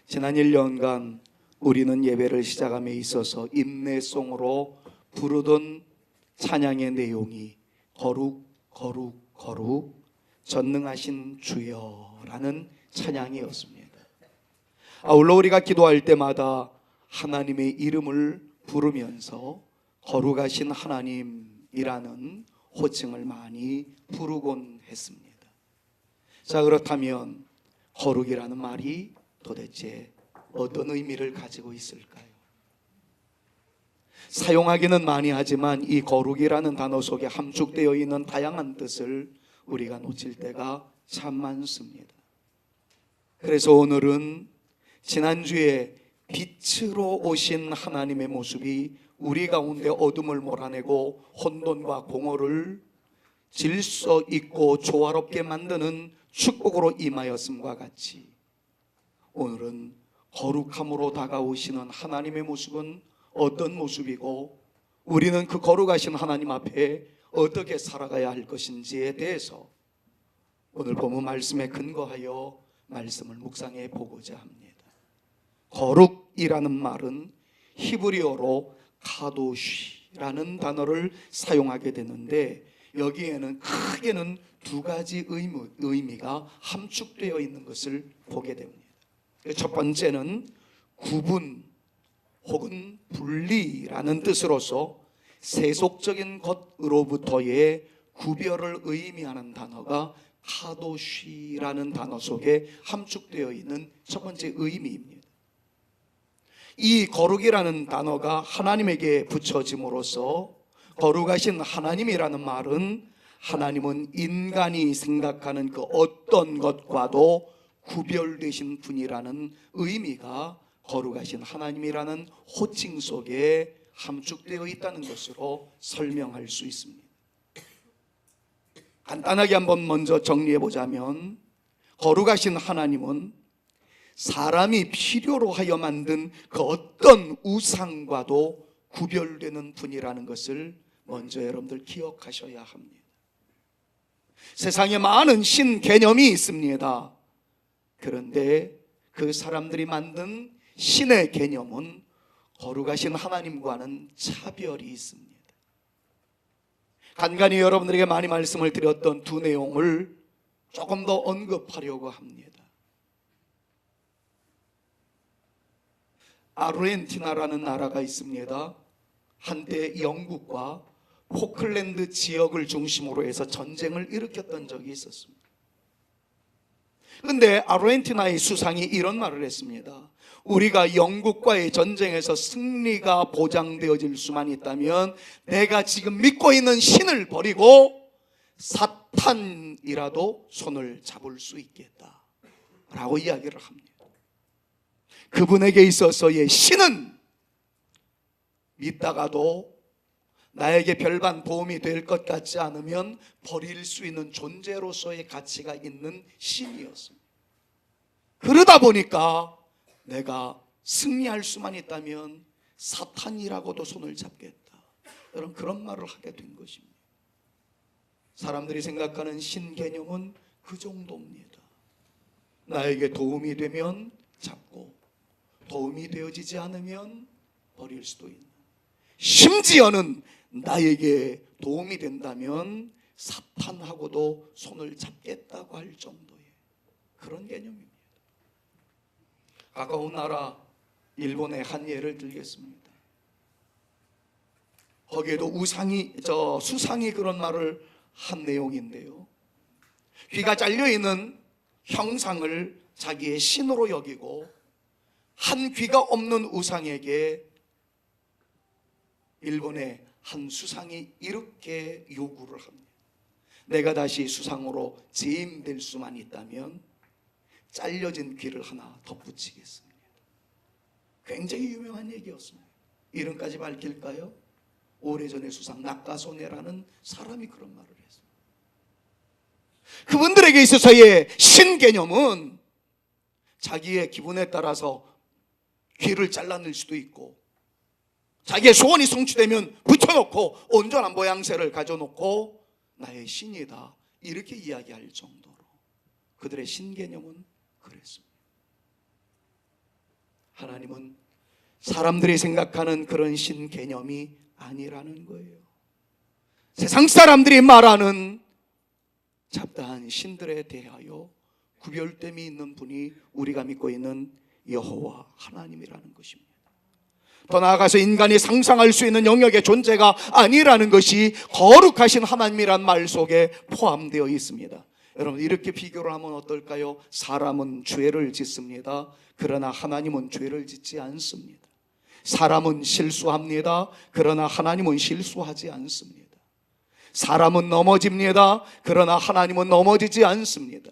지난 1년간 우리는 예배를 시작함에 있어서 인내송으로 부르던 찬양의 내용이 거룩 거룩 거룩 전능하신 주여라는 찬양이었습니다. 아울러 우리가 기도할 때마다 하나님의 이름을 부르면서 거룩하신 하나님이라는 호칭을 많이 부르곤 했습니다. 자, 그렇다면 거룩이라는 말이 도대체 어떤 의미를 가지고 있을까요? 사용하기는 많이 하지만 이 거룩이라는 단어 속에 함축되어 있는 다양한 뜻을 우리가 놓칠 때가 참 많습니다. 그래서 오늘은 지난주에 빛으로 오신 하나님의 모습이 우리 가운데 어둠을 몰아내고 혼돈과 공허를 질서 있고 조화롭게 만드는 축복으로 임하였음과 같이 오늘은 거룩함으로 다가오시는 하나님의 모습은 어떤 모습이고 우리는 그 거룩하신 하나님 앞에 어떻게 살아가야 할 것인지에 대해서 오늘 본문 말씀에 근거하여 말씀을 묵상해 보고자 합니다. 거룩이라는 말은 히브리어로 카도시라는 단어를 사용하게 되는데 여기에는 크게는 두 가지 의미가 함축되어 있는 것을 보게 됩니다. 첫 번째는 구분 혹은 분리라는 뜻으로서 세속적인 것으로부터의 구별을 의미하는 단어가 카도시라는 단어 속에 함축되어 있는 첫 번째 의미입니다. 이 거룩이라는 단어가 하나님에게 붙여짐으로써 거룩하신 하나님이라는 말은 하나님은 인간이 생각하는 그 어떤 것과도 구별되신 분이라는 의미가 거룩하신 하나님이라는 호칭 속에 함축되어 있다는 것으로 설명할 수 있습니다. 간단하게 한번 먼저 정리해 보자면 거룩하신 하나님은 사람이 필요로 하여 만든 그 어떤 우상과도 구별되는 분이라는 것을 먼저 여러분들 기억하셔야 합니다. 세상에 많은 신 개념이 있습니다. 그런데 그 사람들이 만든 신의 개념은 거룩하신 하나님과는 차별이 있습니다. 간간히 여러분들에게 많이 말씀을 드렸던 두 내용을 조금 더 언급하려고 합니다. 아르헨티나라는 나라가 있습니다. 한때 영국과 포클랜드 지역을 중심으로 해서 전쟁을 일으켰던 적이 있었습니다. 그런데 아르헨티나의 수상이 이런 말을 했습니다. 우리가 영국과의 전쟁에서 승리가 보장되어질 수만 있다면 내가 지금 믿고 있는 신을 버리고 사탄이라도 손을 잡을 수 있겠다 라고 이야기를 합니다. 그분에게 있어서의 신은 믿다가도 나에게 별반 도움이 될 것 같지 않으면 버릴 수 있는 존재로서의 가치가 있는 신이었습니다. 그러다 보니까 내가 승리할 수만 있다면 사탄이라고도 손을 잡겠다, 여러분 그런 말을 하게 된 것입니다. 사람들이 생각하는 신 개념은 그 정도입니다. 나에게 도움이 되면 잡고 도움이 되어지지 않으면 버릴 수도 있는, 심지어는 나에게 도움이 된다면 사탄하고도 손을 잡겠다고 할 정도의 그런 개념입니다. 가까운 나라 일본의 한 예를 들겠습니다. 거기에도 수상이 그런 말을 한 내용인데요. 귀가 잘려있는 형상을 자기의 신으로 여기고 한 귀가 없는 우상에게 일본의 한 수상이 이렇게 요구를 합니다. 내가 다시 수상으로 재임될 수만 있다면 잘려진 귀를 하나 덧붙이겠습니다. 굉장히 유명한 얘기였습니다. 이름까지 밝힐까요? 오래전의 수상 나카소네라는 사람이 그런 말을 했습니다. 그분들에게 있어서의 신 개념은 자기의 기분에 따라서 귀를 잘라낼 수도 있고 자기의 소원이 성취되면 붙여놓고 온전한 모양새를 가져놓고 나의 신이다 이렇게 이야기할 정도로 그들의 신 개념은 그랬습니다. 하나님은 사람들이 생각하는 그런 신 개념이 아니라는 거예요. 세상 사람들이 말하는 잡다한 신들에 대하여 구별됨이 있는 분이 우리가 믿고 있는 여호와 하나님이라는 것입니다. 더 나아가서 인간이 상상할 수 있는 영역의 존재가 아니라는 것이 거룩하신 하나님이란 말 속에 포함되어 있습니다. 여러분, 이렇게 비교를 하면 어떨까요? 사람은 죄를 짓습니다. 그러나 하나님은 죄를 짓지 않습니다. 사람은 실수합니다. 그러나 하나님은 실수하지 않습니다. 사람은 넘어집니다. 그러나 하나님은 넘어지지 않습니다.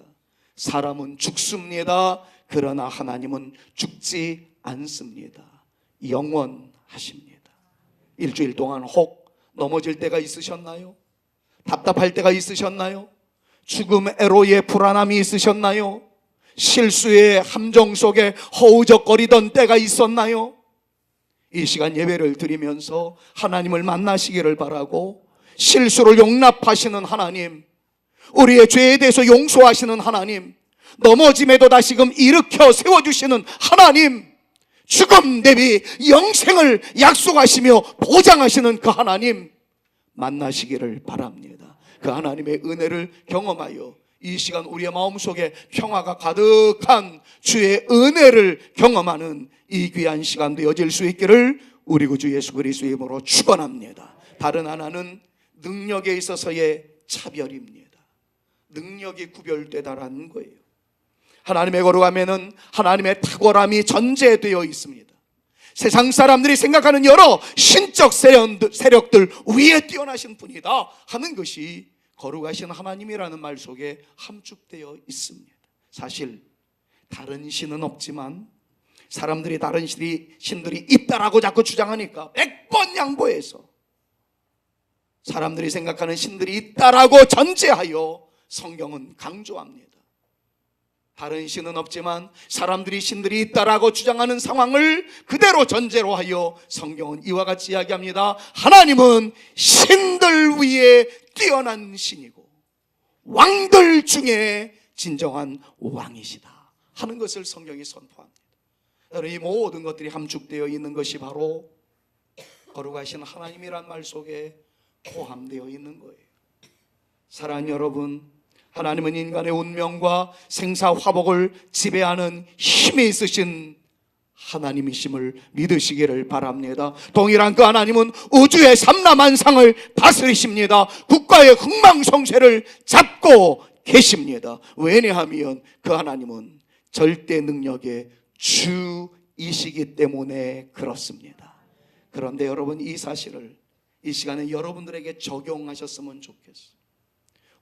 사람은 죽습니다. 그러나 하나님은 죽지 않습니다. 영원하십니다. 일주일 동안 혹 넘어질 때가 있으셨나요? 답답할 때가 있으셨나요? 죽음 애로의 불안함이 있으셨나요? 실수의 함정 속에 허우적거리던 때가 있었나요? 이 시간 예배를 드리면서 하나님을 만나시기를 바라고, 실수를 용납하시는 하나님, 우리의 죄에 대해서 용서하시는 하나님, 넘어짐에도 다시금 일으켜 세워주시는 하나님, 죽음 대비 영생을 약속하시며 보장하시는 그 하나님 만나시기를 바랍니다. 그 하나님의 은혜를 경험하여 이 시간 우리의 마음속에 평화가 가득한 주의 은혜를 경험하는 이 귀한 시간 되어질 수 있기를 우리 구주 예수 그리스도의 이름으로 축원합니다. 다른 하나는 능력에 있어서의 차별입니다. 능력이 구별되다라는 거예요. 하나님의 거룩함에는 하나님의 탁월함이 전제되어 있습니다. 세상 사람들이 생각하는 여러 신적 세력들 위에 뛰어나신 분이다 하는 것이 거룩하신 하나님이라는 말 속에 함축되어 있습니다. 사실 다른 신은 없지만 사람들이 다른 신들이 있다라고 자꾸 주장하니까 100번 양보해서 사람들이 생각하는 신들이 있다라고 전제하여 성경은 강조합니다. 다른 신은 없지만 사람들이 신들이 있다라고 주장하는 상황을 그대로 전제로 하여 성경은 이와 같이 이야기합니다. 하나님은 신들 위에 뛰어난 신이고 왕들 중에 진정한 왕이시다 하는 것을 성경이 선포합니다. 여러분, 이 모든 것들이 함축되어 있는 것이 바로 거룩하신 하나님이란 말 속에 포함되어 있는 거예요. 사랑하는 여러분, 하나님은 인간의 운명과 생사화복을 지배하는 힘이 있으신 하나님이심을 믿으시기를 바랍니다. 동일한 그 하나님은 우주의 삼라만상을 다스리십니다. 국가의 흥망성쇠를 잡고 계십니다. 왜냐하면 그 하나님은 절대 능력의 주이시기 때문에 그렇습니다. 그런데 여러분, 이 사실을 이 시간에 여러분들에게 적용하셨으면 좋겠어요.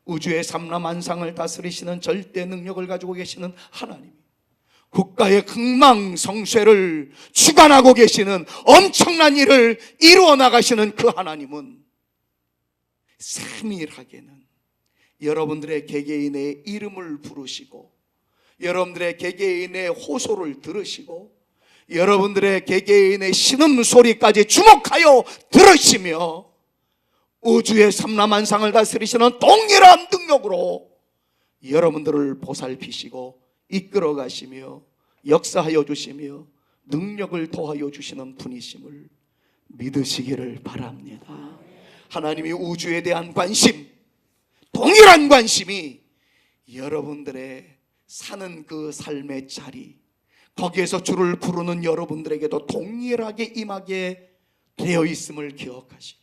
우주의 삼라만상을 다스리시는 절대 능력을 가지고 계시는 하나님, 국가의 흥망성쇠를 주관하고 계시는 엄청난 일을 이루어 나가시는 그 하나님은 세밀하게는 여러분들의 개개인의 이름을 부르시고 여러분들의 개개인의 호소를 들으시고 여러분들의 개개인의 신음소리까지 주목하여 들으시며 우주의 삼라만상을 다스리시는 동일한 능력으로 여러분들을 보살피시고 이끌어 가시며 역사하여 주시며 능력을 더하여 주시는 분이심을 믿으시기를 바랍니다. 하나님이 우주에 대한 관심, 동일한 관심이 여러분들의 사는 그 삶의 자리, 거기에서 주를 부르는 여러분들에게도 동일하게 임하게 되어 있음을 기억하시고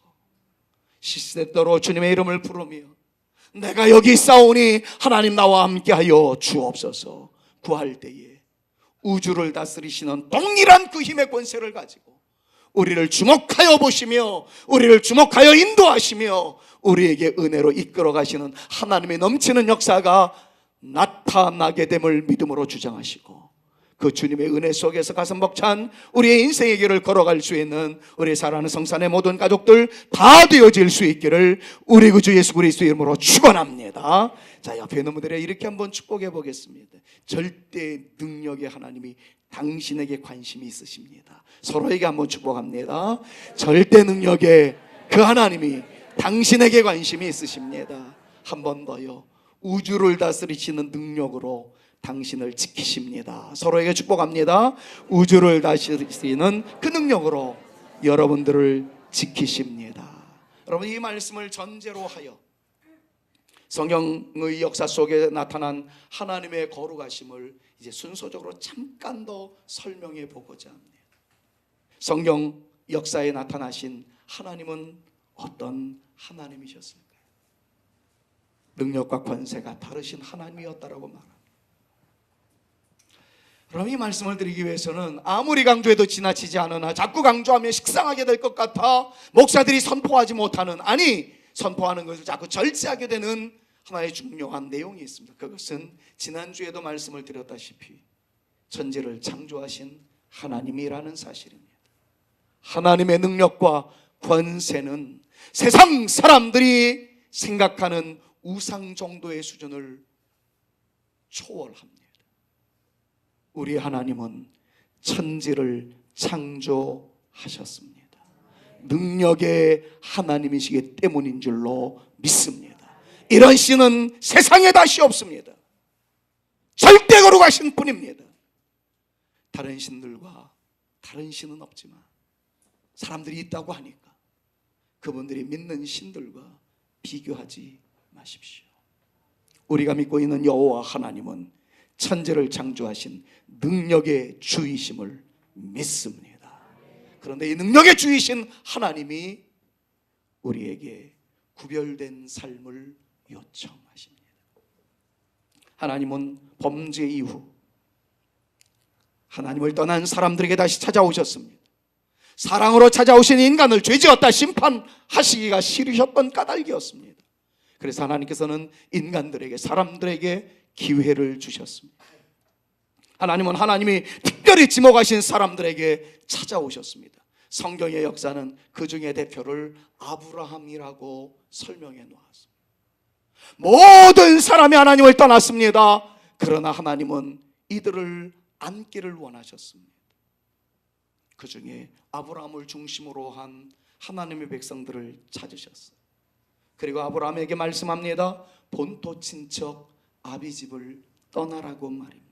시시때때로 주님의 이름을 부르며 내가 여기 있사오니 하나님 나와 함께하여 주옵소서 구할 때에 우주를 다스리시는 동일한 그 힘의 권세를 가지고 우리를 주목하여 보시며 우리를 주목하여 인도하시며 우리에게 은혜로 이끌어 가시는 하나님의 넘치는 역사가 나타나게 됨을 믿음으로 주장하시고 그 주님의 은혜 속에서 가슴 벅찬 우리의 인생의 길을 걸어갈 수 있는 우리 사랑하는 성산의 모든 가족들 다 되어질 수 있기를 우리 구주 예수 그리스도 이름으로 축원합니다. 자, 옆에 있는 분들에 이렇게 한번 축복해 보겠습니다. 절대 능력의 하나님이 당신에게 관심이 있으십니다. 서로에게 한번 축복합니다. 절대 능력의 그 하나님이 당신에게 관심이 있으십니다. 한 번 더요. 우주를 다스리시는 능력으로 당신을 지키십니다. 서로에게 축복합니다. 우주를 다스리는 그 능력으로 여러분들을 지키십니다. 여러분, 이 말씀을 전제로 하여 성경의 역사 속에 나타난 하나님의 거룩하심을 이제 순서적으로 잠깐 더 설명해 보고자 합니다. 성경 역사에 나타나신 하나님은 어떤 하나님이셨을까요? 능력과 권세가 다르신 하나님이었다라고 말합니다. 그럼 이 말씀을 드리기 위해서는 아무리 강조해도 지나치지 않으나 자꾸 강조하면 식상하게 될 것 같아 목사들이 선포하지 못하는, 아니 선포하는 것을 자꾸 절제하게 되는 하나의 중요한 내용이 있습니다. 그것은 지난주에도 말씀을 드렸다시피 천지를 창조하신 하나님이라는 사실입니다. 하나님의 능력과 권세는 세상 사람들이 생각하는 우상 정도의 수준을 초월합니다. 우리 하나님은 천지를 창조하셨습니다. 능력의 하나님이시기 때문인 줄로 믿습니다. 이런 신은 세상에 다시 없습니다. 절대 거룩하신 분입니다. 다른 신들과 다른 신은 없지만 사람들이 있다고 하니까 그분들이 믿는 신들과 비교하지 마십시오. 우리가 믿고 있는 여호와 하나님은 천지를 창조하신 능력의 주이심을 믿습니다. 그런데 이 능력의 주이신 하나님이 우리에게 구별된 삶을 요청하십니다. 하나님은 범죄 이후 하나님을 떠난 사람들에게 다시 찾아오셨습니다. 사랑으로 찾아오신 인간을 죄지었다 심판하시기가 싫으셨던 까닭이었습니다. 그래서 하나님께서는 인간들에게, 사람들에게 기회를 주셨습니다. 하나님은 하나님이 특별히 지목하신 사람들에게 찾아오셨습니다. 성경의 역사는 그 중에 대표를 아브라함이라고 설명해 놓았습니다. 모든 사람이 하나님을 떠났습니다. 그러나 하나님은 이들을 안기를 원하셨습니다. 그 중에 아브라함을 중심으로 한 하나님의 백성들을 찾으셨어요. 그리고 아브라함에게 말씀합니다. 본토 친척 아비집을 떠나라고 말입니다.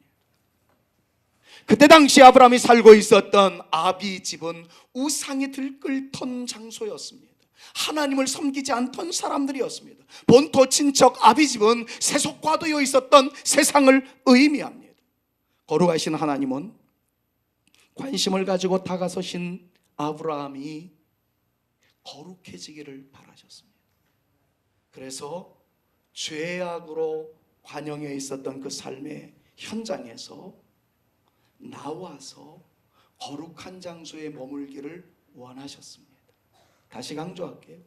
그때 당시 아브라함이 살고 있었던 아비집은 우상이 들끓던 장소였습니다. 하나님을 섬기지 않던 사람들이었습니다. 본토 친척 아비집은 세속화되어 있었던 세상을 의미합니다. 거룩하신 하나님은 관심을 가지고 다가서신 아브라함이 거룩해지기를 바라셨습니다. 그래서 죄악으로 관영해 있었던 그 삶의 현장에서 나와서 거룩한 장소에 머물기를 원하셨습니다. 다시 강조할게요.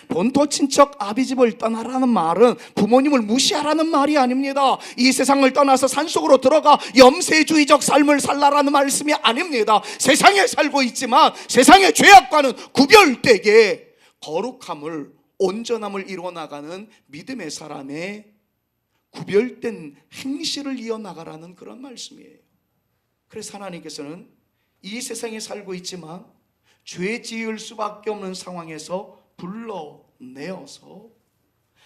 본토 친척 아비집을 떠나라는 말은 부모님을 무시하라는 말이 아닙니다. 이 세상을 떠나서 산속으로 들어가 염세주의적 삶을 살라라는 말씀이 아닙니다. 세상에 살고 있지만 세상의 죄악과는 구별되게 거룩함을, 온전함을 이루어나가는 믿음의 사람의 구별된 행실을 이어나가라는 그런 말씀이에요. 그래서 하나님께서는 이 세상에 살고 있지만 죄 지을 수밖에 없는 상황에서 불러내어서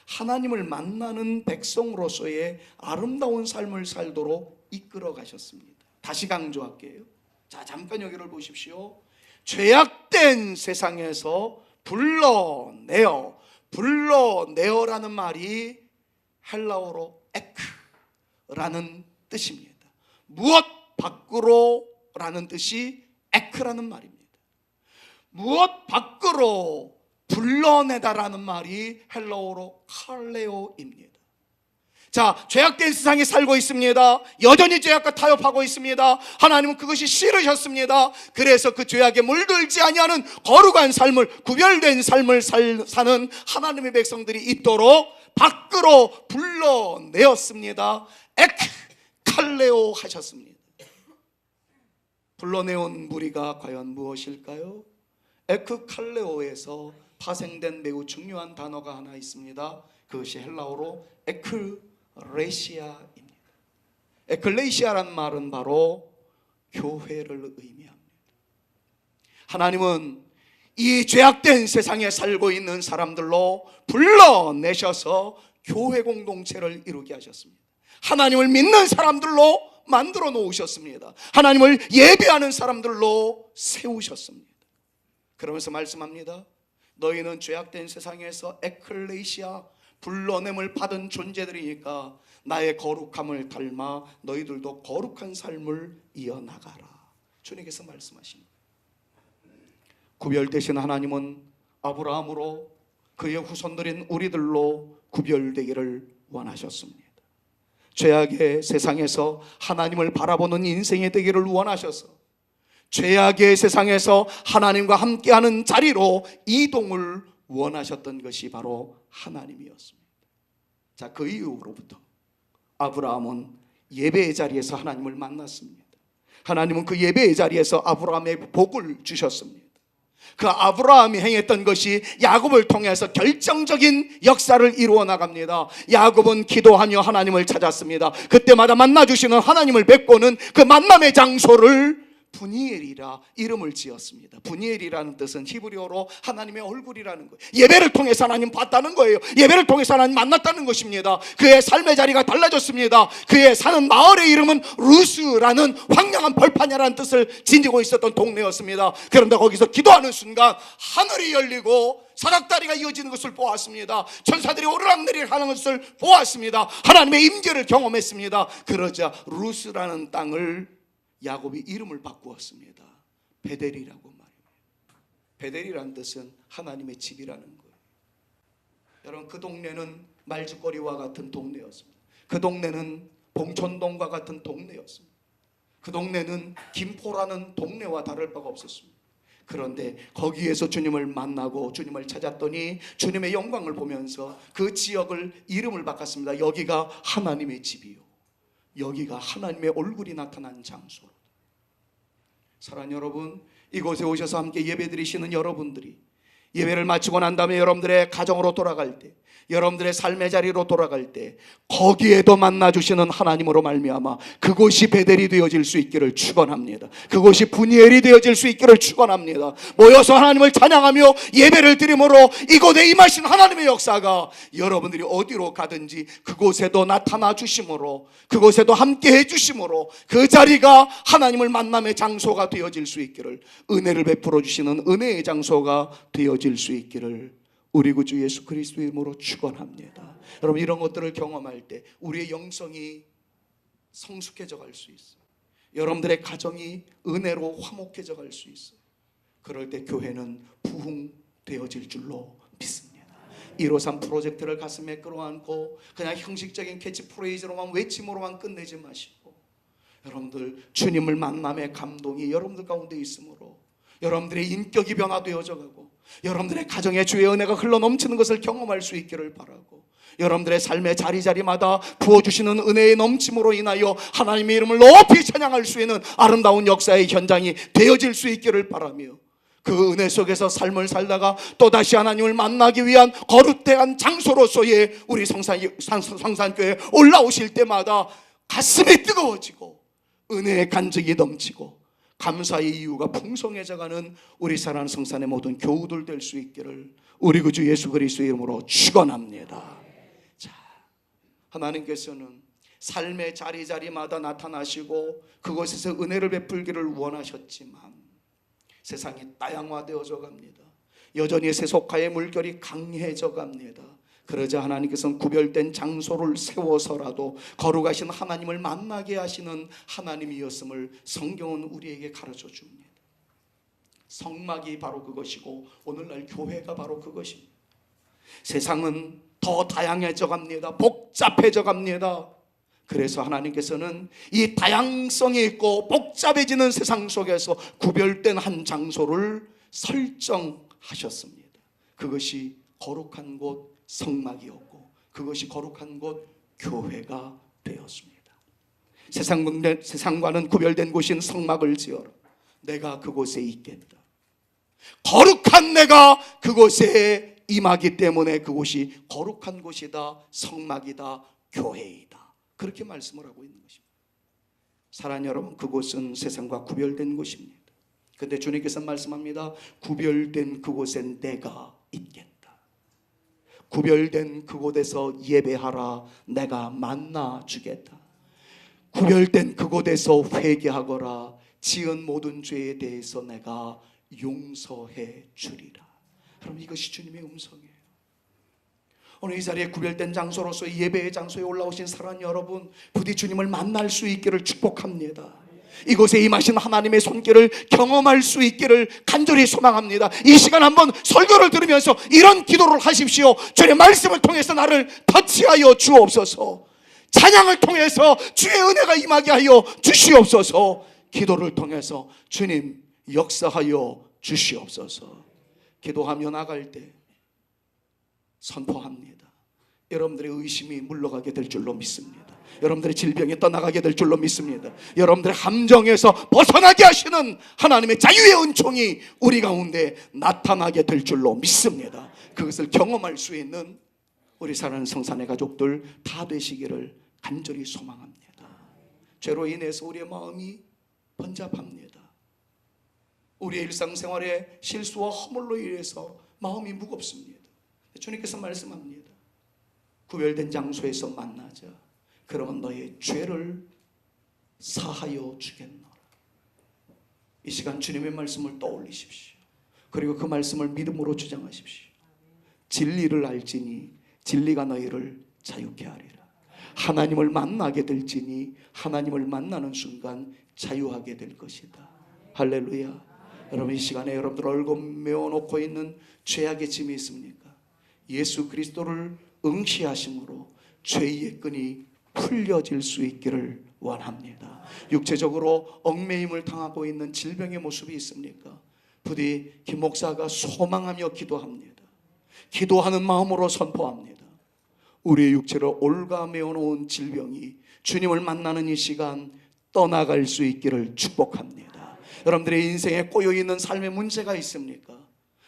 하나님을 만나는 백성으로서의 아름다운 삶을 살도록 이끌어 가셨습니다. 다시 강조할게요. 자, 잠깐 여기를 보십시오. 죄악된 세상에서 불러내어라는 말이 헬라어로 에크라는 뜻입니다. 무엇 밖으로라는 뜻이 에크라는 말입니다. 무엇 밖으로 불러내다라는 말이 헬라어로 칼레오입니다. 자, 죄악된 세상에 살고 있습니다. 여전히 죄악과 타협하고 있습니다. 하나님은 그것이 싫으셨습니다. 그래서 그 죄악에 물들지 아니하는 거룩한 삶을, 구별된 삶을 사는 하나님의 백성들이 있도록 밖으로 불러내었습니다. 칼레오 하셨습니다. 불러내온 무리가 과연 무엇일까요? 에크칼레오에서 파생된 매우 중요한 단어가 하나 있습니다. 그것이 헬라어로 에클레시아입니다. 에클레시아라는 말은 바로 교회를 의미합니다. 하나님은 이 죄악된 세상에 살고 있는 사람들로 불러내셔서 교회 공동체를 이루게 하셨습니다. 하나님을 믿는 사람들로 만들어 놓으셨습니다. 하나님을 예배하는 사람들로 세우셨습니다. 그러면서 말씀합니다. 너희는 죄악된 세상에서 에클레시아, 불러냄을 받은 존재들이니까 나의 거룩함을 닮아 너희들도 거룩한 삶을 이어나가라. 주님께서 말씀하십니다. 구별되신 하나님은 아브라함으로 그의 후손들인 우리들로 구별되기를 원하셨습니다. 죄악의 세상에서 하나님을 바라보는 인생이 되기를 원하셔서 죄악의 세상에서 하나님과 함께하는 자리로 이동을 원하셨던 것이 바로 하나님이었습니다. 자, 그 이후로부터 아브라함은 예배의 자리에서 하나님을 만났습니다. 하나님은 그 예배의 자리에서 아브라함의 복을 주셨습니다. 그 아브라함이 행했던 것이 야곱을 통해서 결정적인 역사를 이루어 나갑니다. 야곱은 기도하며 하나님을 찾았습니다. 그때마다 만나주시는 하나님을 뵙고는 그 만남의 장소를 분이엘이라 이름을 지었습니다. 분이엘이라는 뜻은 히브리어로 하나님의 얼굴이라는 거예요. 예배를 통해서 하나님 봤다는 거예요. 예배를 통해서 하나님 만났다는 것입니다. 그의 삶의 자리가 달라졌습니다. 그의 사는 마을의 이름은 루스라는 황량한 벌판이라는 뜻을 지니고 있었던 동네였습니다. 그런데 거기서 기도하는 순간 하늘이 열리고 사각다리가 이어지는 것을 보았습니다. 천사들이 오르락내리락 하는 것을 보았습니다. 하나님의 임재를 경험했습니다. 그러자 루스라는 땅을 야곱이 이름을 바꾸었습니다. 베델이라고 말입니다. 베델이라는 뜻은 하나님의 집이라는 거예요. 여러분, 그 동네는 말죽거리와 같은 동네였습니다. 그 동네는 봉천동과 같은 동네였습니다. 그 동네는 김포라는 동네와 다를 바가 없었습니다. 그런데 거기에서 주님을 만나고 주님을 찾았더니 주님의 영광을 보면서 그 지역을 이름을 바꿨습니다. 여기가 하나님의 집이요, 여기가 하나님의 얼굴이 나타난 장소로. 사랑하는 여러분, 이곳에 오셔서 함께 예배드리시는 여러분들이 예배를 마치고 난 다음에 여러분들의 가정으로 돌아갈 때, 여러분들의 삶의 자리로 돌아갈 때 거기에도 만나주시는 하나님으로 말미암아 그곳이 베델이 되어질 수 있기를 축원합니다. 그곳이 분이엘이 되어질 수 있기를 축원합니다. 모여서 하나님을 찬양하며 예배를 드림으로 이곳에 임하신 하나님의 역사가 여러분들이 어디로 가든지 그곳에도 나타나 주심으로, 그곳에도 함께 해주심으로 그 자리가 하나님을 만남의 장소가 되어질 수 있기를, 은혜를 베풀어 주시는 은혜의 장소가 되어질 수 있기를 우리 구주 예수 그리스도의 이름으로 축원합니다. 여러분, 이런 것들을 경험할 때 우리의 영성이 성숙해져 갈 수 있어요. 여러분들의 가정이 은혜로 화목해져 갈 수 있어요. 그럴 때 교회는 부흥되어질 줄로 믿습니다. 153 프로젝트를 가슴에 끌어안고 그냥 형식적인 캐치프레이즈로만 외침으로만 끝내지 마시고, 여러분들 주님을 만남의 감동이 여러분들 가운데 있으므로 여러분들의 인격이 변화되어져 가고 여러분들의 가정에 주의 은혜가 흘러넘치는 것을 경험할 수 있기를 바라고, 여러분들의 삶의 자리자리마다 부어주시는 은혜의 넘침으로 인하여 하나님의 이름을 높이 찬양할 수 있는 아름다운 역사의 현장이 되어질 수 있기를 바라며, 그 은혜 속에서 삶을 살다가 또다시 하나님을 만나기 위한 거룩한 장소로서의 우리 성산교회에 올라오실 때마다 가슴이 뜨거워지고 은혜의 간증이 넘치고 감사의 이유가 풍성해져가는 우리 사랑하는 성산의 모든 교우들 될 수 있기를 우리 구주 예수 그리스도의 이름으로 축원합니다. 자, 하나님께서는 삶의 자리자리마다 나타나시고 그곳에서 은혜를 베풀기를 원하셨지만 세상이 다양화되어져 갑니다. 여전히 세속화의 물결이 강해져 갑니다. 그러자 하나님께서는 구별된 장소를 세워서라도 거룩하신 하나님을 만나게 하시는 하나님이었음을 성경은 우리에게 가르쳐 줍니다. 성막이 바로 그것이고 오늘날 교회가 바로 그것입니다. 세상은 더 다양해져 갑니다. 복잡해져 갑니다. 그래서 하나님께서는 이 다양성이 있고 복잡해지는 세상 속에서 구별된 한 장소를 설정하셨습니다. 그것이 거룩한 곳 성막이었고 그것이 거룩한 곳 교회가 되었습니다. 세상과는 구별된 곳인 성막을 지어라. 내가 그곳에 있겠다. 거룩한 내가 그곳에 임하기 때문에 그곳이 거룩한 곳이다, 성막이다, 교회이다. 그렇게 말씀을 하고 있는 것입니다. 사랑하는 여러분, 그곳은 세상과 구별된 곳입니다. 그런데 주님께서 말씀합니다. 구별된 그곳에 내가 있겠다. 구별된 그곳에서 예배하라. 내가 만나 주겠다. 구별된 그곳에서 회개하거라. 지은 모든 죄에 대해서 내가 용서해 주리라. 여러분, 이것이 주님의 음성이에요. 오늘 이 자리에 구별된 장소로서 예배의 장소에 올라오신 사랑하는 여러분, 부디 주님을 만날 수 있기를 축복합니다. 이곳에 임하신 하나님의 손길을 경험할 수 있기를 간절히 소망합니다. 이 시간 한번 설교를 들으면서 이런 기도를 하십시오. 주의 말씀을 통해서 나를 터치하여 주옵소서. 찬양을 통해서 주의 은혜가 임하게 하여 주시옵소서. 기도를 통해서 주님 역사하여 주시옵소서. 기도하며 나갈 때 선포합니다. 여러분들의 의심이 물러가게 될 줄로 믿습니다. 여러분들의 질병이 떠나가게 될 줄로 믿습니다. 여러분들의 함정에서 벗어나게 하시는 하나님의 자유의 은총이 우리 가운데 나타나게 될 줄로 믿습니다. 그것을 경험할 수 있는 우리 사랑하는 성산의 가족들 다 되시기를 간절히 소망합니다. 죄로 인해서 우리의 마음이 번잡합니다. 우리의 일상생활의 실수와 허물로 인해서 마음이 무겁습니다. 주님께서 말씀합니다. 구별된 장소에서 만나자. 그러면 너의 죄를 사하여 주겠노라. 이 시간 주님의 말씀을 떠올리십시오. 그리고 그 말씀을 믿음으로 주장하십시오. 진리를 알지니 진리가 너희를 자유케 하리라. 하나님을 만나게 될지니 하나님을 만나는 순간 자유하게 될 것이다. 할렐루야. 여러분, 이 시간에 여러분들 얼굴 메워놓고 있는 죄악의 짐이 있습니까? 예수 그리스도를 응시하심으로 죄의 끈이 풀려질 수 있기를 원합니다. 육체적으로 얽매임을 당하고 있는 질병의 모습이 있습니까? 부디 김 목사가 소망하며 기도합니다. 기도하는 마음으로 선포합니다. 우리의 육체를 올가매어 놓은 질병이 주님을 만나는 이 시간 떠나갈 수 있기를 축복합니다. 여러분들의 인생에 꼬여있는 삶의 문제가 있습니까?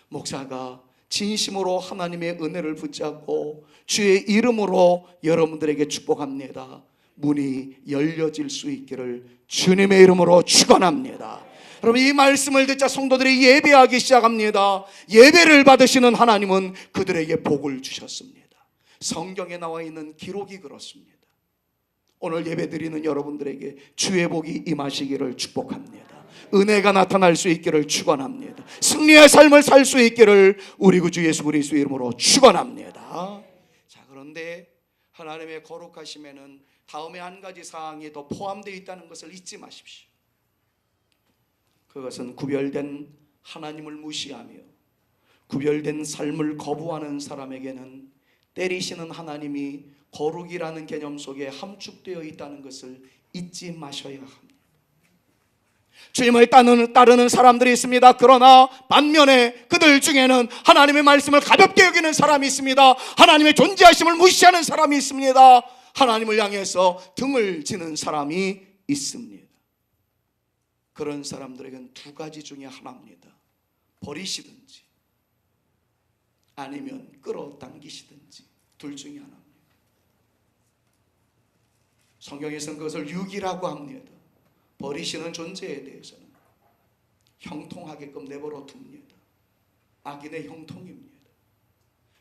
목사가 진심으로 하나님의 은혜를 붙잡고 주의 이름으로 여러분들에게 축복합니다. 문이 열려질 수 있기를 주님의 이름으로 축원합니다. 여러분, 이 말씀을 듣자 성도들이 예배하기 시작합니다. 예배를 받으시는 하나님은 그들에게 복을 주셨습니다. 성경에 나와 있는 기록이 그렇습니다. 오늘 예배드리는 여러분들에게 주의 복이 임하시기를 축복합니다. 은혜가 나타날 수 있기를 축원합니다. 승리의 삶을 살 수 있기를 우리 구주 예수 그리스도의 이름으로 축원합니다. 자, 그런데 하나님의 거룩하심에는 다음에 한 가지 사항이 더 포함되어 있다는 것을 잊지 마십시오. 그것은 구별된 하나님을 무시하며 구별된 삶을 거부하는 사람에게는 때리시는 하나님이 거룩이라는 개념 속에 함축되어 있다는 것을 잊지 마셔야 합니다. 주님을 따르는 사람들이 있습니다. 그러나 반면에 그들 중에는 하나님의 말씀을 가볍게 여기는 사람이 있습니다. 하나님의 존재하심을 무시하는 사람이 있습니다. 하나님을 향해서 등을 지는 사람이 있습니다. 그런 사람들에게는 두 가지 중에 하나입니다. 버리시든지 아니면 끌어당기시든지 둘 중에 하나입니다. 성경에서는 그것을 유기라고 합니다. 버리시는 존재에 대해서는 형통하게끔 내버려 둡니다. 악인의 형통입니다.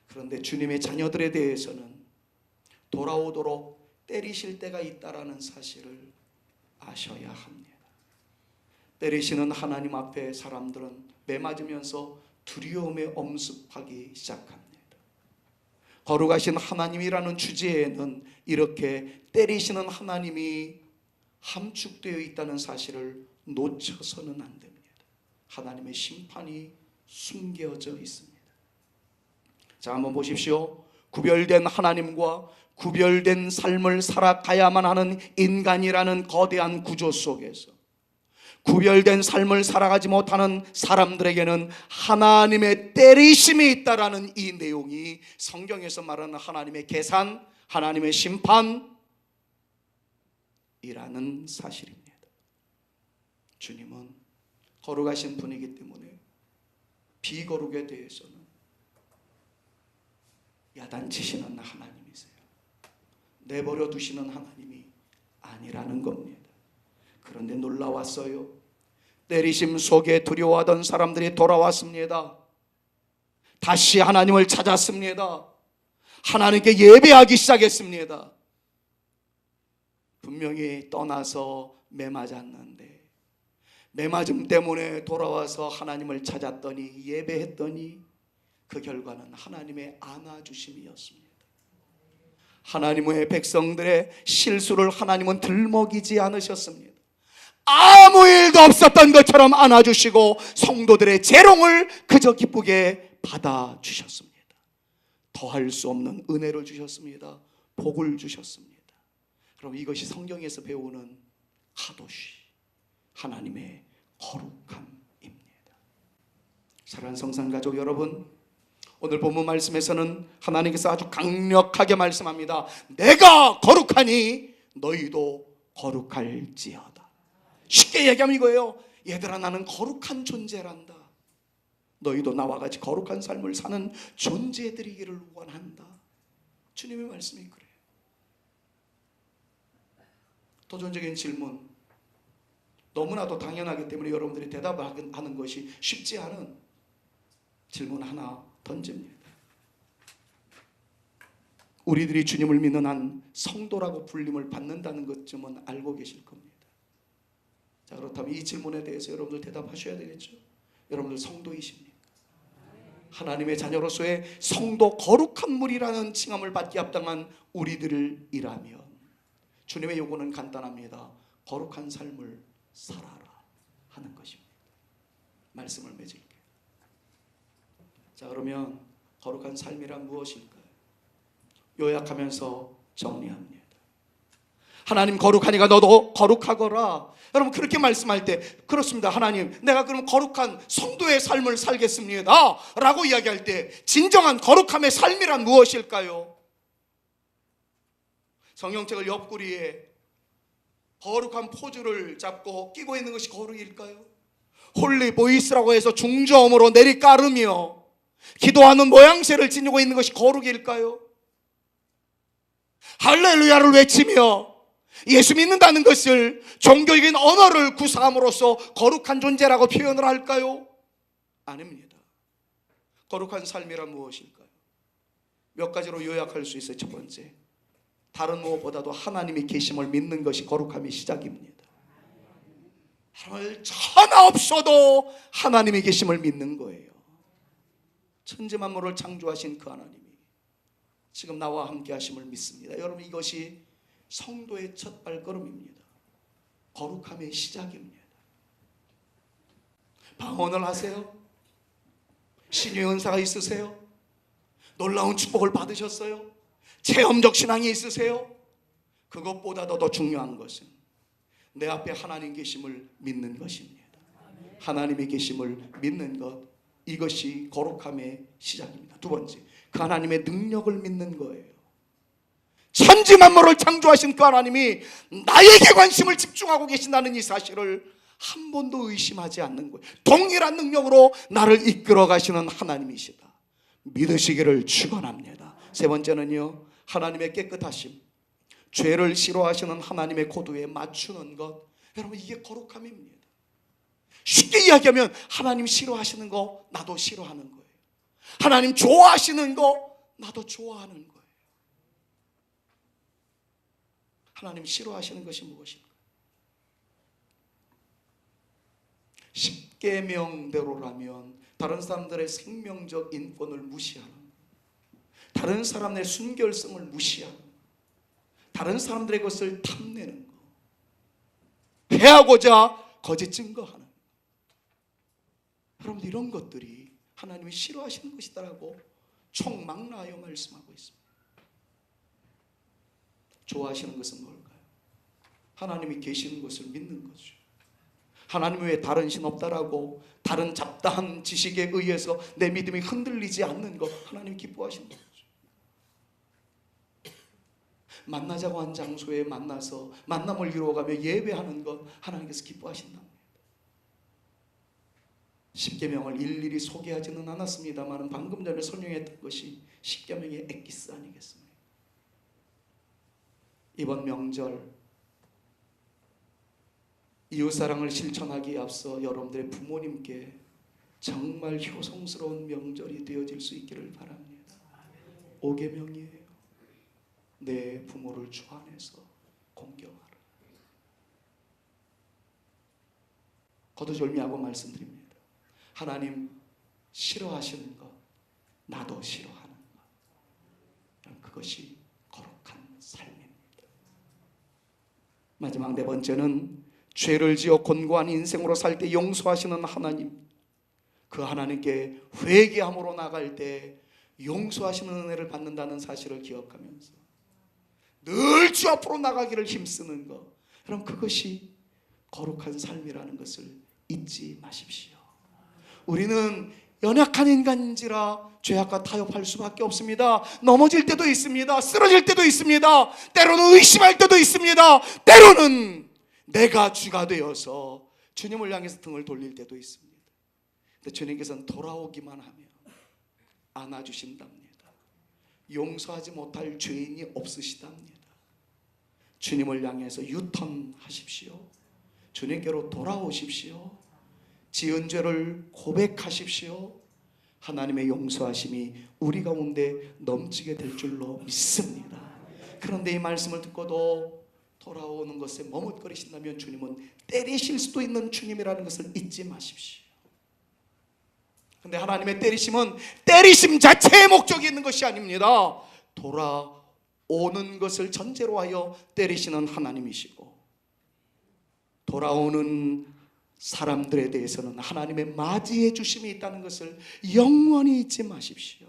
그런데 주님의 자녀들에 대해서는 돌아오도록 때리실 때가 있다라는 사실을 아셔야 합니다. 때리시는 하나님 앞에 사람들은 매맞으면서 두려움에 엄습하기 시작합니다. 거룩하신 하나님이라는 주제에는 이렇게 때리시는 하나님이 함축되어 있다는 사실을 놓쳐서는 안 됩니다. 하나님의 심판이 숨겨져 있습니다. 자, 한번 보십시오. 구별된 하나님과 구별된 삶을 살아가야만 하는 인간이라는 거대한 구조 속에서 구별된 삶을 살아가지 못하는 사람들에게는 하나님의 때리심이 있다라는 이 내용이 성경에서 말하는 하나님의 계산, 하나님의 심판이라는 사실입니다. 주님은 거룩하신 분이기 때문에 비거룩에 대해서는 야단치시는 하나님이세요. 내버려 두시는 하나님이 아니라는 겁니다. 그런데 놀라웠어요. 때리심 속에 두려워하던 사람들이 돌아왔습니다. 다시 하나님을 찾았습니다. 하나님께 예배하기 시작했습니다. 분명히 떠나서 매 맞았는데 매 맞음 때문에 돌아와서 하나님을 찾았더니 예배했더니 그 결과는 하나님의 안아주심이었습니다. 하나님의 백성들의 실수를 하나님은 들먹이지 않으셨습니다. 아무 일도 없었던 것처럼 안아주시고 성도들의 재롱을 그저 기쁘게 받아주셨습니다. 더할 수 없는 은혜를 주셨습니다. 복을 주셨습니다. 그럼 이것이 성경에서 배우는 카도시, 하나님의 거룩함입니다. 사랑하는 성산가족 여러분, 오늘 본문 말씀에서는 하나님께서 아주 강력하게 말씀합니다. 내가 거룩하니 너희도 거룩할지어다. 쉽게 얘기하면 이거예요. 얘들아, 나는 거룩한 존재란다. 너희도 나와 같이 거룩한 삶을 사는 존재들이기를 원한다. 주님의 말씀이 그래요. 도전적인 질문, 너무나도 당연하기 때문에 여러분들이 대답하는 것이 쉽지 않은 질문 하나 던집니다. 우리들이 주님을 믿는 한 성도라고 불림을 받는다는 것쯤은 알고 계실 겁니다. 자, 그렇다면 이 질문에 대해서 여러분들 대답하셔야 되겠죠. 여러분들 성도이십니까? 하나님의 자녀로서의 성도 거룩한 물이라는 칭함을 받기 합당한 우리들이라면 주님의 요구는 간단합니다. 거룩한 삶을 살아라 하는 것입니다. 말씀을 맺을게요. 자, 그러면 거룩한 삶이란 무엇일까요? 요약하면서 정리합니다. 하나님 거룩하니까 너도 거룩하거라. 여러분 그렇게 말씀할 때 그렇습니다. 하나님, 내가 그럼 거룩한 성도의 삶을 살겠습니다 라고 이야기할 때 진정한 거룩함의 삶이란 무엇일까요? 성경책을 옆구리에 거룩한 포즈를 잡고 끼고 있는 것이 거룩일까요? 홀리 보이스라고 해서 중저음으로 내리깔으며 기도하는 모양새를 지니고 있는 것이 거룩일까요? 할렐루야를 외치며 예수 믿는다는 것을 종교적인 언어를 구사함으로써 거룩한 존재라고 표현을 할까요? 아닙니다. 거룩한 삶이란 무엇일까요? 몇 가지로 요약할 수 있어요. 첫 번째, 다른 무엇보다도 하나님이 계심을 믿는 것이 거룩함의 시작입니다. 하나 없어도 하나님이 계심을 믿는 거예요. 천지 만물을 창조하신 그 하나님이 지금 나와 함께 하심을 믿습니다. 여러분, 이것이 성도의 첫 발걸음입니다. 거룩함의 시작입니다. 방언을 하세요? 신의 은사가 있으세요? 놀라운 축복을 받으셨어요? 체험적 신앙이 있으세요? 그것보다도 더 중요한 것은 내 앞에 하나님 계심을 믿는 것입니다. 하나님의 계심을 믿는 것, 이것이 거룩함의 시작입니다. 두 번째, 그 하나님의 능력을 믿는 거예요. 천지 만물을 창조하신 그 하나님이 나에게 관심을 집중하고 계신다는 이 사실을 한 번도 의심하지 않는 거예요. 동일한 능력으로 나를 이끌어 가시는 하나님이시다. 믿으시기를 축원합니다. 세 번째는요, 하나님의 깨끗하심, 죄를 싫어하시는 하나님의 코드에 맞추는 것. 여러분, 이게 거룩함입니다. 쉽게 이야기하면 하나님 싫어하시는 거 나도 싫어하는 거예요. 하나님 좋아하시는 거 나도 좋아하는 거예요. 하나님 싫어하시는 것이 무엇일까? 십계명대로라면 다른 사람들의 생명적 인권을 무시하는, 다른 사람의 순결성을 무시하는, 다른 사람들의 것을 탐내는 것, 패하고자 거짓 증거하는 것. 여러분, 이런 것들이 하나님이 싫어하시는 것이다라고 총망라하여 말씀하고 있습니다. 좋아하시는 것은 뭘까요? 하나님이 계시는 것을 믿는 거죠. 하나님 외에 다른 신 없다라고 다른 잡다한 지식에 의해서 내 믿음이 흔들리지 않는 것, 하나님이 기뻐하시는 거죠. 만나자고 한 장소에 만나서 만남을 이루어가며 예배하는 것, 하나님께서 기뻐하신답니다. 십계명을 일일이 소개하지는 않았습니다만 방금 전에 설명했던 것이 십계명의 엑기스 아니겠습니까? 이번 명절, 이웃사랑을 실천하기에 앞서 여러분들의 부모님께 정말 효성스러운 명절이 되어질 수 있기를 바랍니다. 제5계명이에요. 내 부모를 주 안에서 공경하라. 거두절미하고 말씀드립니다. 하나님 싫어하시는 것, 나도 싫어하는 것, 그것이 거룩한 삶입니다. 마지막 네 번째는 죄를 지어 곤고한 인생으로 살 때 용서하시는 하나님, 그 하나님께 회개함으로 나갈 때 용서하시는 은혜를 받는다는 사실을 기억하면서 늘 주 앞으로 나가기를 힘쓰는 것, 그럼 그것이 거룩한 삶이라는 것을 잊지 마십시오. 우리는 연약한 인간인지라 죄악과 타협할 수밖에 없습니다. 넘어질 때도 있습니다. 쓰러질 때도 있습니다. 때로는 의심할 때도 있습니다. 때로는 내가 주가 되어서 주님을 향해서 등을 돌릴 때도 있습니다. 근데 주님께서는 돌아오기만 하면 안아주신답니다. 용서하지 못할 죄인이 없으시답니다. 주님을 향해서 유턴하십시오. 주님께로 돌아오십시오. 지은 죄를 고백하십시오. 하나님의 용서하심이 우리 가운데 넘치게 될 줄로 믿습니다. 그런데 이 말씀을 듣고도 돌아오는 것에 머뭇거리신다면 주님은 때리실 수도 있는 주님이라는 것을 잊지 마십시오. 근데 하나님의 때리심은 때리심 자체의 목적이 있는 것이 아닙니다. 돌아오는 것을 전제로 하여 때리시는 하나님이시고, 돌아오는 사람들에 대해서는 하나님의 맞이해 주심이 있다는 것을 영원히 잊지 마십시오.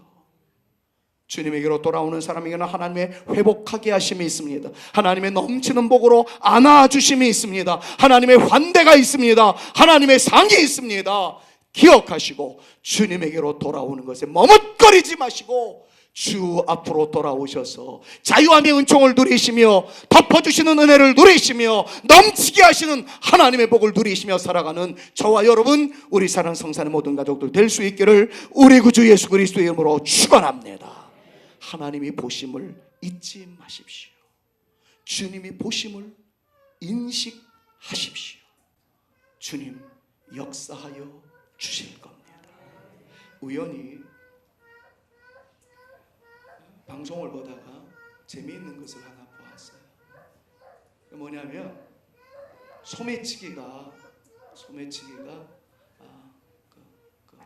주님에게로 돌아오는 사람에게는 하나님의 회복하게 하심이 있습니다. 하나님의 넘치는 복으로 안아주심이 있습니다. 하나님의 환대가 있습니다. 하나님의 상이 있습니다. 기억하시고 주님에게로 돌아오는 것에 머뭇거리지 마시고 주 앞으로 돌아오셔서 자유함의 은총을 누리시며 덮어주시는 은혜를 누리시며 넘치게 하시는 하나님의 복을 누리시며 살아가는 저와 여러분, 우리 사랑하는 성산의 모든 가족들 될 수 있기를 우리 구주 예수 그리스도의 이름으로 축원합니다. 하나님이 보심을 잊지 마십시오. 주님이 보심을 인식하십시오. 주님 역사하여 주실 겁니다. 우연히 방송을 보다가 재미있는 것을 하나 보았어요. 뭐냐면 소매치기가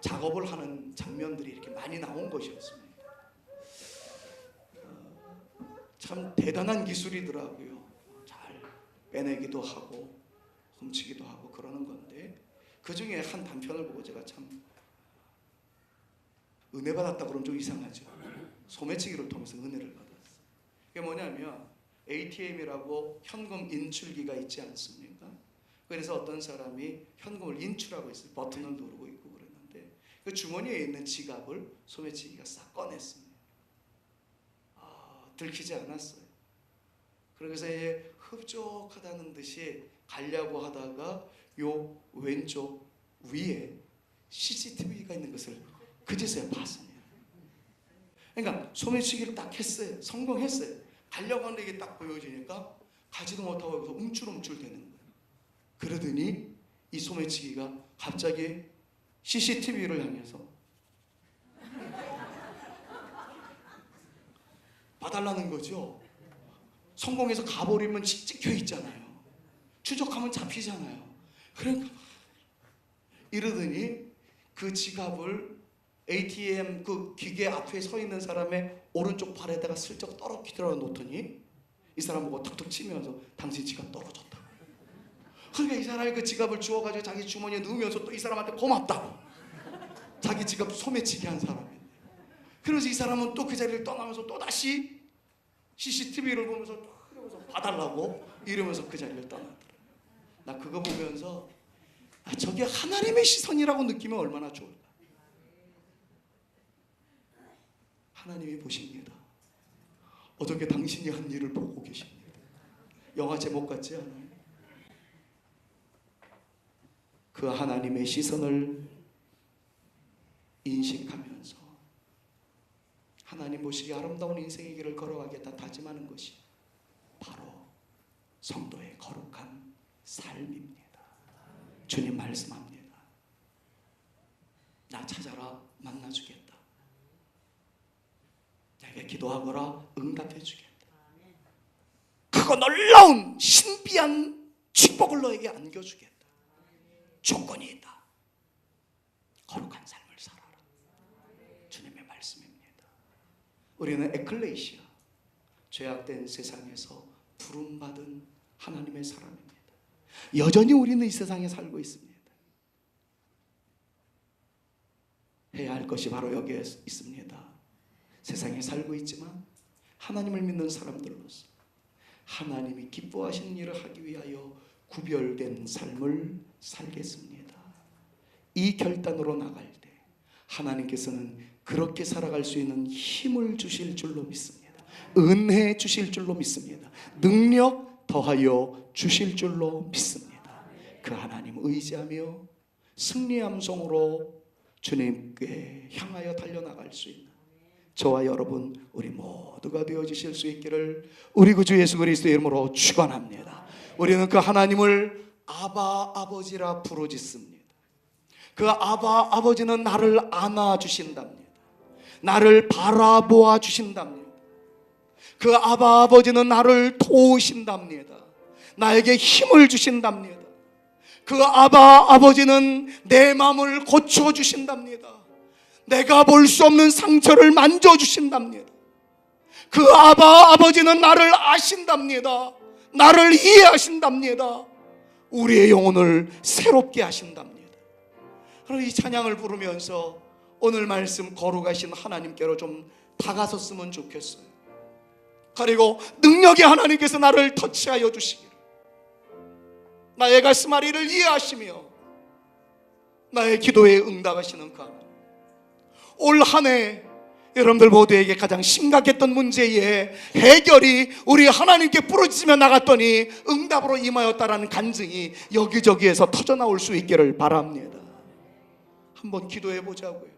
작업을 하는 장면들이 이렇게 많이 나온 것이었습니다. 참 대단한 기술이더라고요. 잘 빼내기도 하고 훔치기도 하고 그러는 건데, 그 중에 한 단편을 보고 제가 참 은혜 받았다 그러면 좀 이상하죠. 소매치기를 통해서 은혜를 받았어요. 그게 뭐냐면 ATM이라고 현금 인출기가 있지 않습니까? 그래서 어떤 사람이 현금을 인출하고 있어요. 버튼을 누르고 있고 그랬는데 그 주머니에 있는 지갑을 소매치기가 싹 꺼냈습니다. 들키지 않았어요. 그래서 이제 흡족하다는 듯이 가려고 하다가 요 왼쪽 위에 CCTV가 있는 것을 그제서야 봤습니다. 그러니까 소매치기를 딱 했어요. 성공했어요. 가려고 하는데 이게 딱 보여지니까 가지도 못하고 여기서 움찔움찔 되는 거예요. 그러더니 이 소매치기가 갑자기 CCTV를 향해서 봐달라는 거죠. 성공해서 가버리면 찍혀 있잖아요. 추적하면 잡히잖아요. 그러니까 이러더니 그 지갑을 ATM 그 기계 앞에 서 있는 사람의 오른쪽 팔에다가 슬쩍 떨어뜨려 놓더니 이 사람 보고 턱턱 치면서 당신 지갑 떨어졌다고. 그러니까 이 사람이 그 지갑을 주워가지고 자기 주머니에 넣으면서 또 이 사람한테 고맙다고. 자기 지갑 소매치기 한 사람인데. 그래서 이 사람은 또 그 자리를 떠나면서 또 다시 CCTV를 보면서 봐달라고 이러면서 그 자리를 떠나더라고요. 나 그거 보면서 저게 하나님의 시선이라고 느끼면 얼마나 좋을까. 하나님이 보십니다. 어떻게 당신이 한 일을 보고 계십니다. 영화 제목 같지 않아요? 그 하나님의 시선을 인식하면서 하나님 보시기에 아름다운 인생의 길을 걸어가겠다 다짐하는 것이 바로 성도의 거룩한 삶입니다. 주님 말씀합니다. 나 찾아라 만나주겠다. 내 내게 기도하거라 응답해 주겠다. 크고 놀라운 신비한 축복을 너에게 안겨주겠다. 조건이 있다. 거룩한 삶을 살아라. 주님의 말씀입니다. 우리는 에클레시아, 죄악된 세상에서 부름받은 하나님의 사람입니다. 여전히 우리는 이 세상에 살고 있습니다. 해야 할 것이 바로 여기에 있습니다. 세상에 살고 있지만 하나님을 믿는 사람들로서 하나님이 기뻐하시는 일을 하기 위하여 구별된 삶을 살겠습니다. 이 결단으로 나갈 때 하나님께서는 그렇게 살아갈 수 있는 힘을 주실 줄로 믿습니다. 은혜 주실 줄로 믿습니다. 능력 더하여 주실 줄로 믿습니다. 그 하나님 의지하며 승리의 함성으로 주님께 향하여 달려나갈 수 있는 저와 여러분 우리 모두가 되어주실 수 있기를 우리 구주 예수 그리스도의 이름으로 축원합니다. 우리는 그 하나님을 아바 아버지라 부르짖습니다. 그 아바 아버지는 나를 안아주신답니다. 나를 바라보아 주신답니다. 그 아바 아버지는 나를 도우신답니다. 나에게 힘을 주신답니다. 그 아바 아버지는 내 마음을 고쳐주신답니다. 내가 볼 수 없는 상처를 만져주신답니다. 그 아바 아버지는 나를 아신답니다. 나를 이해하신답니다. 우리의 영혼을 새롭게 하신답니다. 그럼 이 찬양을 부르면서 오늘 말씀 거룩하신 하나님께로 좀 다가섰으면 좋겠어요. 그리고 능력의 하나님께서 나를 터치하여 주시기를, 나의 가슴앓이를 이해하시며 나의 기도에 응답하시는 그 하나님, 올 한 해 여러분들 모두에게 가장 심각했던 문제의 해결이 우리 하나님께 부르짖으며 나갔더니 응답으로 임하였다라는 간증이 여기저기에서 터져나올 수 있기를 바랍니다. 한번 기도해 보자고요.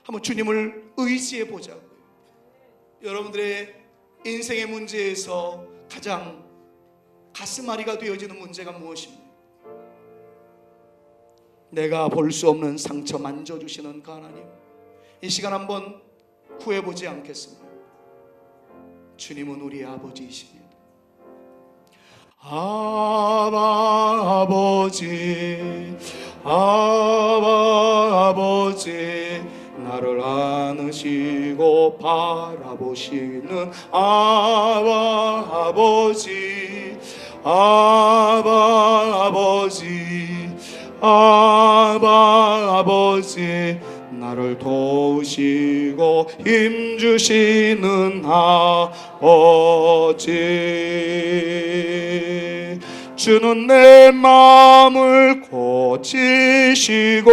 한번 주님을 의지해 보자고요. 여러분들의 인생의 문제에서 가장 가슴앓이가 되어지는 문제가 무엇입니까? 내가 볼 수 없는 상처 만져주시는 그 하나님, 이 시간 한번 구해보지 않겠습니까? 주님은 우리의 아버지이십니다. 아바 아버지, 아바 아버지, 나를 안으시고 바라보시는 아바 아버지, 아바 아버지, 아바 아버지, 나를 도우시고 힘주시는 아버지, 주는 내 마음을 고치시고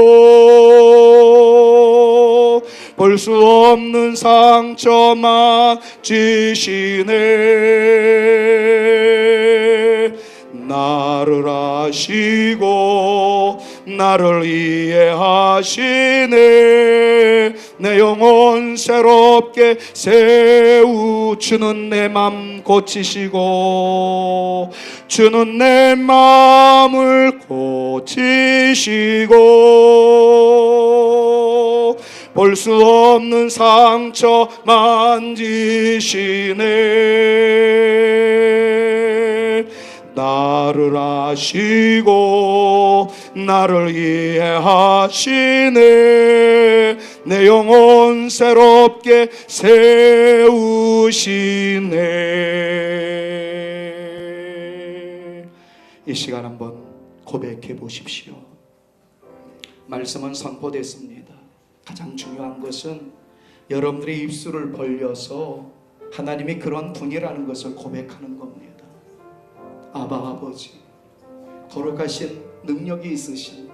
볼 수 없는 상처만 지시네. 나를 아시고 나를 이해하시네. 내 영혼 새롭게 세우주는 내 맘 고치시고, 주는 내 마음을 고치시고 볼 수 없는 상처 만지시네. 나를 아시고 나를 이해하시네. 내 영혼 새롭게 세우시네. 이 시간 한번 고백해 보십시오. 말씀은 선포됐습니다. 가장 중요한 것은 여러분들의 입술을 벌려서 하나님이 그런 분이라는 것을 고백하는 겁니다. 아바 아버지, 거룩하신 능력이 있으신,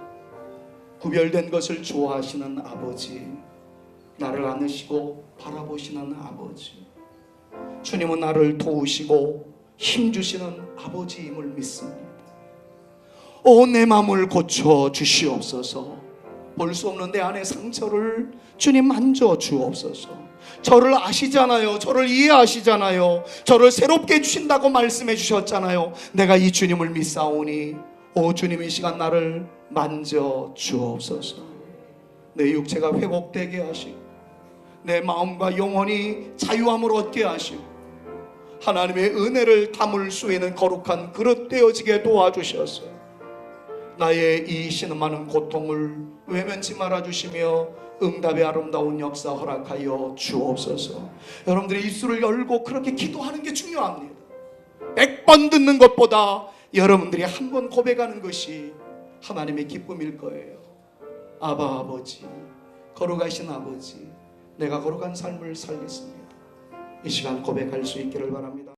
구별된 것을 좋아하시는 아버지, 나를 안으시고 바라보시는 아버지, 주님은 나를 도우시고 힘주시는 아버지임을 믿습니다. 내 마음을 고쳐 주시옵소서. 볼 수 없는 내 안의 상처를 주님 만져 주옵소서. 저를 아시잖아요. 저를 이해하시잖아요. 저를 새롭게 해주신다고 말씀해 주셨잖아요. 내가 이 주님을 믿사오니 주님 이 시간 나를 만져 주옵소서. 내 육체가 회복되게 하시고 내 마음과 영혼이 자유함을 얻게 하시고 하나님의 은혜를 담을 수 있는 거룩한 그릇 되어지게 도와주셔서 나의 이 신음하는 고통을 외면치 말아주시며 응답의 아름다운 역사 허락하여 주옵소서. 여러분들이 입술을 열고 그렇게 기도하는 게 중요합니다. 100번 듣는 것보다 여러분들이 한 번 고백하는 것이 하나님의 기쁨일 거예요. 아바 아버지, 거룩하신 아버지, 내가 거룩한 삶을 살겠습니다. 이 시간 고백할 수 있기를 바랍니다.